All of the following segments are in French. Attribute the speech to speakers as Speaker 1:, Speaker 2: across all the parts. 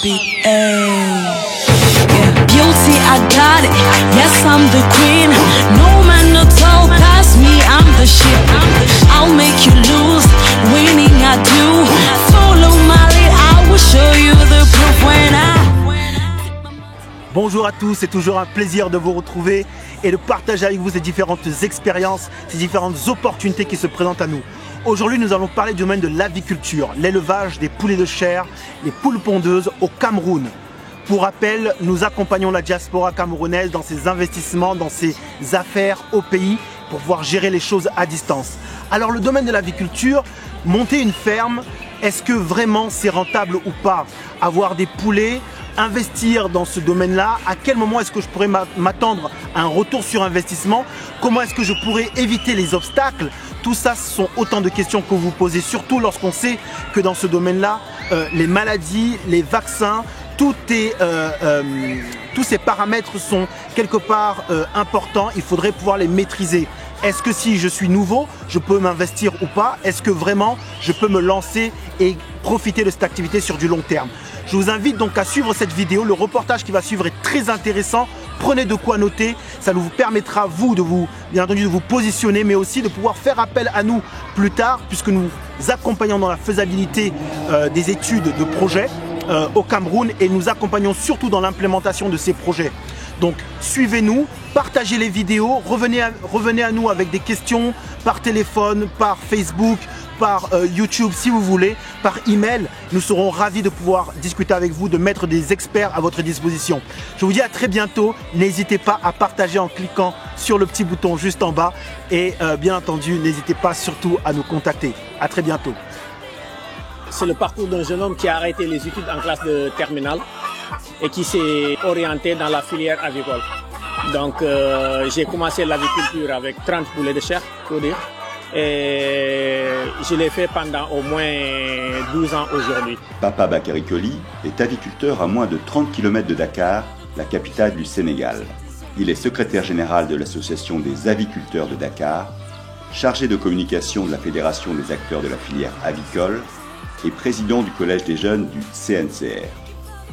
Speaker 1: beat. Ay. Yeah. Beauty, I got it. Yes, I'm the queen. No man no tall past me. I'm the shit. I'll make you lose. Winning, I do. Follow my lead. I will show you the proof when I.
Speaker 2: Bonjour à tous, c'est toujours un plaisir de vous retrouver et de partager avec vous ces différentes expériences, ces différentes opportunités qui se présentent à nous. Aujourd'hui, nous allons parler du domaine de l'aviculture, l'élevage des poulets de chair, les poules pondeuses au Cameroun. Pour rappel, nous accompagnons la diaspora camerounaise dans ses investissements, dans ses affaires au pays pour pouvoir gérer les choses à distance. Alors le domaine de l'aviculture, monter une ferme, est-ce que vraiment c'est rentable ou pas? Avoir des poulets, investir dans ce domaine-là, à quel moment est-ce que je pourrais m'attendre à un retour sur investissement? Comment est-ce que je pourrais éviter les obstacles? Tout ça, ce sont autant de questions que vous vous posez, surtout lorsqu'on sait que dans ce domaine-là, les maladies, les vaccins, tous ces paramètres sont quelque part importants, il faudrait pouvoir les maîtriser. Est-ce que si je suis nouveau, je peux m'investir ou pas? Est-ce que vraiment je peux me lancer et profiter de cette activité sur du long terme? Je vous invite donc à suivre cette vidéo. Le reportage qui va suivre est très intéressant. Prenez de quoi noter. Ça vous permettra, vous, bien entendu, de vous positionner, mais aussi de pouvoir faire appel à nous plus tard, puisque nous accompagnons dans la faisabilité des études de projets au Cameroun et nous accompagnons surtout dans l'implémentation de ces projets. Donc suivez-nous, partagez les vidéos, revenez à nous avec des questions par téléphone, par Facebook, par YouTube si vous voulez, par email. Nous serons ravis de pouvoir discuter avec vous, de mettre des experts à votre disposition. Je vous dis à très bientôt. N'hésitez pas à partager en cliquant sur le petit bouton juste en bas et bien entendu, n'hésitez pas surtout à nous contacter. À très bientôt.
Speaker 3: C'est le parcours d'un jeune homme qui a arrêté les études en classe de terminale et qui s'est orienté dans la filière avicole. Donc j'ai commencé l'aviculture avec 30 poulets de chair, faut dire. Et je l'ai fait pendant au moins 12 ans aujourd'hui.
Speaker 4: Papa Bakary Koli est aviculteur à moins de 30 km de Dakar, la capitale du Sénégal. Il est secrétaire général de l'association des aviculteurs de Dakar, chargé de communication de la Fédération des acteurs de la filière avicole et président du collège des jeunes du CNCR.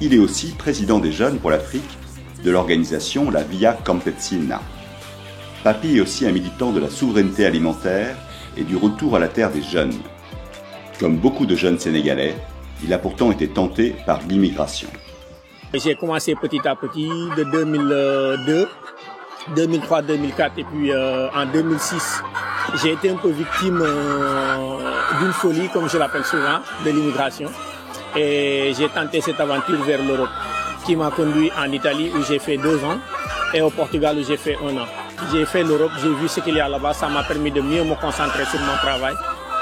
Speaker 4: Il est aussi président des jeunes pour l'Afrique de l'organisation la Via Campesina. Papy est aussi un militant de la souveraineté alimentaire et du retour à la terre des jeunes. Comme beaucoup de jeunes sénégalais, il a pourtant été tenté par l'immigration.
Speaker 3: J'ai commencé petit à petit de 2002, 2003, 2004 et puis en 2006, j'ai été un peu victime d'une folie, comme je l'appelle souvent, de l'immigration. Et j'ai tenté cette aventure vers l'Europe, qui m'a conduit en Italie où j'ai fait 2 ans et au Portugal où j'ai fait 1 an. J'ai fait l'Europe, j'ai vu ce qu'il y a là-bas, ça m'a permis de mieux me concentrer sur mon travail,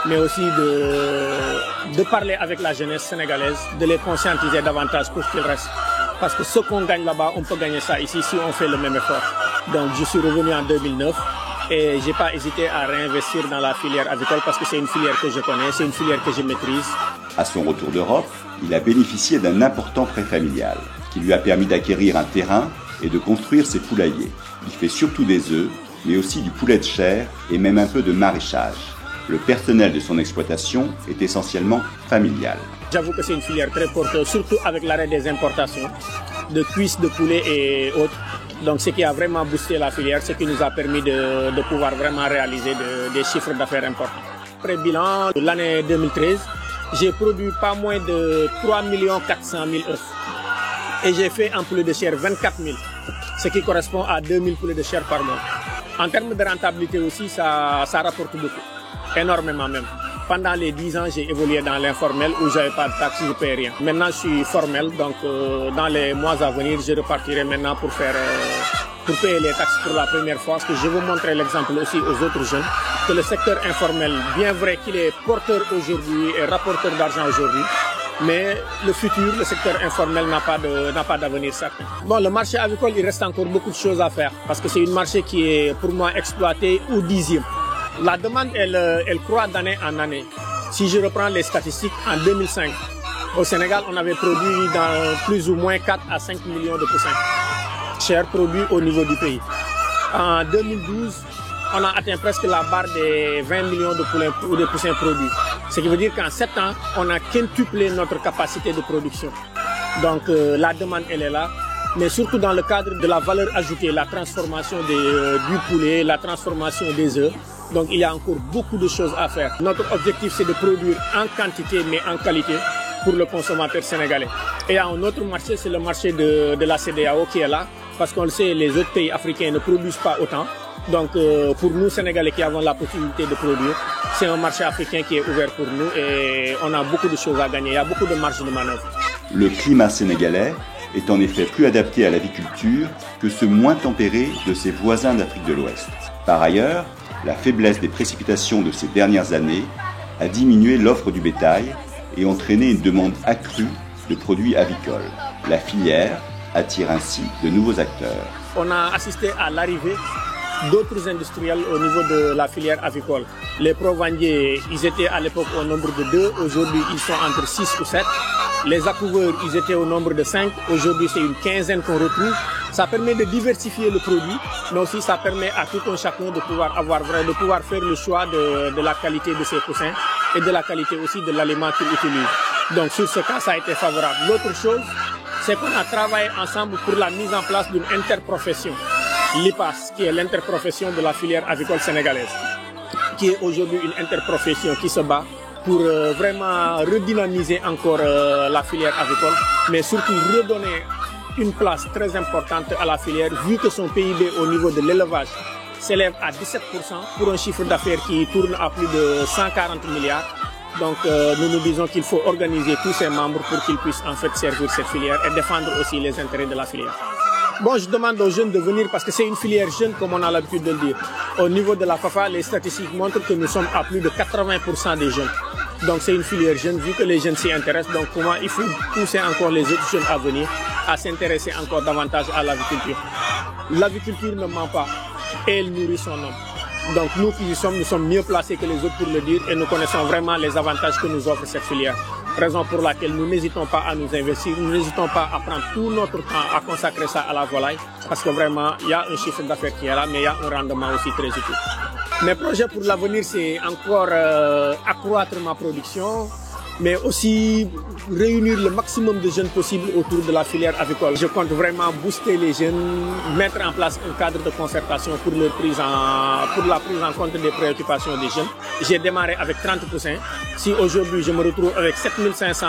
Speaker 3: mais aussi de parler avec la jeunesse sénégalaise, de les conscientiser davantage pour qu'ils restent. Parce que ce qu'on gagne là-bas, on peut gagner ça ici si on fait le même effort. Donc je suis revenu en 2009 et j'ai pas hésité à réinvestir dans la filière avicole parce que c'est une filière que je connais, c'est une filière que je maîtrise.
Speaker 4: À son retour d'Europe, il a bénéficié d'un important prêt familial qui lui a permis d'acquérir un terrain et de construire ses poulaillers. Il fait surtout des œufs, mais aussi du poulet de chair et même un peu de maraîchage. Le personnel de son exploitation est essentiellement familial.
Speaker 3: J'avoue que c'est une filière très porteuse, surtout avec l'arrêt des importations de cuisses de poulet et autres. Donc ce qui a vraiment boosté la filière, ce qui nous a permis de pouvoir vraiment réaliser des chiffres d'affaires importants. Après bilan, l'année 2013, j'ai produit pas moins de 3 400 000 œufs. Et j'ai fait en poulet de chair 24 000, ce qui correspond à 2000 poulets de chair par mois. En termes de rentabilité aussi, ça rapporte beaucoup, énormément même. Pendant les 10 ans, j'ai évolué dans l'informel où j'avais pas de taxes, je ne paye rien. Maintenant, je suis formel, donc dans les mois à venir, je repartirai maintenant pour payer les taxes pour la première fois. Parce que je veux montrer l'exemple aussi aux autres jeunes que le secteur informel, bien vrai qu'il est porteur aujourd'hui et rapporteur d'argent aujourd'hui, mais le futur, le secteur informel n'a pas d'avenir certain. Bon, le marché avicole, il reste encore beaucoup de choses à faire parce que c'est une marché qui est pour moi exploitée au 10e. La demande, elle croît d'année en année. Si je reprends les statistiques, en 2005, au Sénégal, on avait produit dans plus ou moins 4 à 5 millions de poussins chers produits au niveau du pays. En 2012, on a atteint presque la barre des 20 millions de poulets ou de poussins produits. Ce qui veut dire qu'en 7 ans, on a quintuplé notre capacité de production. Donc la demande, elle est là. Mais surtout dans le cadre de la valeur ajoutée, la transformation du poulet, la transformation des œufs. Donc il y a encore beaucoup de choses à faire. Notre objectif, c'est de produire en quantité mais en qualité pour le consommateur sénégalais. Et il y a un autre marché, c'est le marché de la CEDEAO qui est là. Parce qu'on le sait, les autres pays africains ne produisent pas autant. Donc pour nous, Sénégalais qui avons la possibilité de produire, c'est un marché africain qui est ouvert pour nous et on a beaucoup de choses à gagner. Il y a beaucoup de marge de manœuvre.
Speaker 4: Le climat sénégalais est en effet plus adapté à l'aviculture que ce moins tempéré de ses voisins d'Afrique de l'Ouest. Par ailleurs, la faiblesse des précipitations de ces dernières années a diminué l'offre du bétail et entraîné une demande accrue de produits avicoles. La filière attire ainsi de nouveaux acteurs.
Speaker 3: On a assisté à l'arrivée d'autres industriels au niveau de la filière avicole. Les provandiers, ils étaient à l'époque au nombre de 2, aujourd'hui ils sont entre 6 ou 7. Les accouveurs, ils étaient au nombre de 5, aujourd'hui c'est une quinzaine qu'on retrouve. Ça permet de diversifier le produit, mais aussi ça permet à tout un chacun de pouvoir faire le choix de la qualité de ses poussins et de la qualité aussi de l'aliment qu'il utilise. Donc sur ce cas, ça a été favorable. L'autre chose, c'est qu'on a travaillé ensemble pour la mise en place d'une interprofession, l'IPAS, qui est l'interprofession de la filière avicole sénégalaise, qui est aujourd'hui une interprofession qui se bat pour vraiment redynamiser encore la filière avicole, mais surtout redonner une place très importante à la filière, vu que son PIB au niveau de l'élevage s'élève à 17% pour un chiffre d'affaires qui tourne à plus de 140 milliards. Donc nous nous disons qu'il faut organiser tous ses membres pour qu'ils puissent en fait servir cette filière et défendre aussi les intérêts de la filière. Bon, je demande aux jeunes de venir parce que c'est une filière jeune comme on a l'habitude de le dire. Au niveau de la FAFA, les statistiques montrent que nous sommes à plus de 80% des jeunes. Donc c'est une filière jeune, vu que les jeunes s'y intéressent. Donc comment il faut pousser encore les autres jeunes à venir, à s'intéresser encore davantage à l'aviculture. L'aviculture ne ment pas et elle nourrit son homme. Donc nous qui y sommes, nous sommes mieux placés que les autres pour le dire et nous connaissons vraiment les avantages que nous offre cette filière. Raison pour laquelle nous n'hésitons pas à nous investir, nous n'hésitons pas à prendre tout notre temps à consacrer ça à la volaille parce que vraiment il y a un chiffre d'affaires qui est là, mais il y a un rendement aussi très utile. Mes projets pour l'avenir, c'est encore accroître ma production, mais aussi réunir le maximum de jeunes possible autour de la filière avicole. Je compte vraiment booster les jeunes, mettre en place un cadre de concertation pour la prise en compte des préoccupations des jeunes. J'ai démarré avec 30 poussins. Si aujourd'hui je me retrouve avec 7500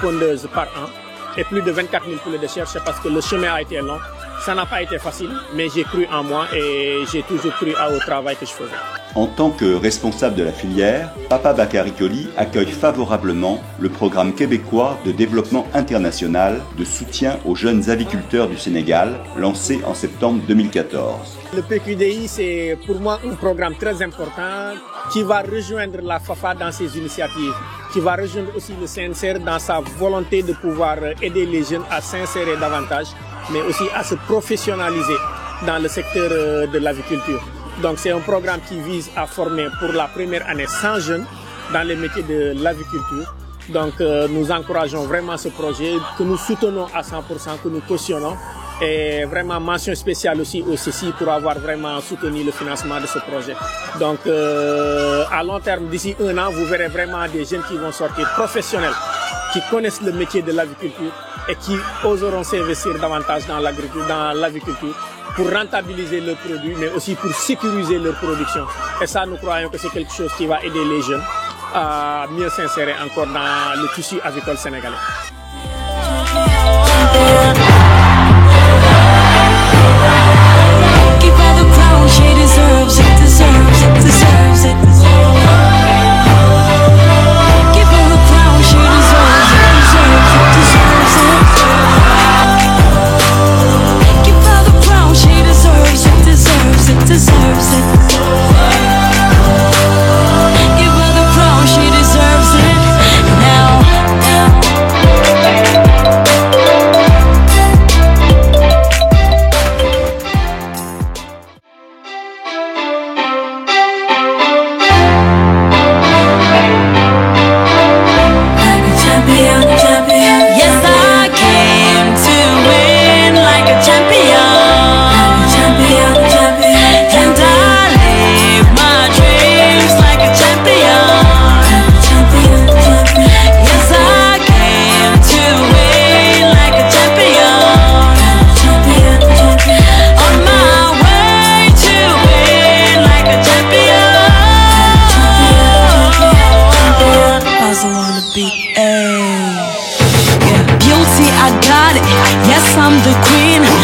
Speaker 3: pondeuses par an et plus de 24 000 poulets de chair, c'est parce que le chemin a été long. Ça n'a pas été facile, mais j'ai cru en moi et j'ai toujours cru au travail que je faisais.
Speaker 4: En tant que responsable de la filière, Papa Bakary Koli accueille favorablement le programme québécois de développement international de soutien aux jeunes aviculteurs du Sénégal, lancé en septembre 2014.
Speaker 3: Le PQDI, c'est pour moi un programme très important qui va rejoindre la FAFA dans ses initiatives, qui va rejoindre aussi le CNCR dans sa volonté de pouvoir aider les jeunes à s'insérer davantage, mais aussi à se professionnaliser dans le secteur de l'aviculture. Donc c'est un programme qui vise à former pour la première année 100 jeunes dans les métiers de l'aviculture. Donc nous encourageons vraiment ce projet que nous soutenons à 100%, que nous cautionnons. Et vraiment mention spéciale aussi au CECI pour avoir vraiment soutenu le financement de ce projet. Donc à long terme, d'ici 1 an, vous verrez vraiment des jeunes qui vont sortir professionnels, qui connaissent le métier de l'aviculture et qui oseront s'investir davantage dans l'aviculture pour rentabiliser leurs produits, mais aussi pour sécuriser leur production. Et ça, nous croyons que c'est quelque chose qui va aider les jeunes à mieux s'insérer encore dans le tissu avicole sénégalais.
Speaker 1: Give her the crown, she deserves it, deserves it, deserves it. Give her the crown, she deserves it, deserves it, deserves it. Give her the crown, she deserves it, deserves it, deserves it. Give her the crown, she deserves it now. got it. Yes, I'm the queen.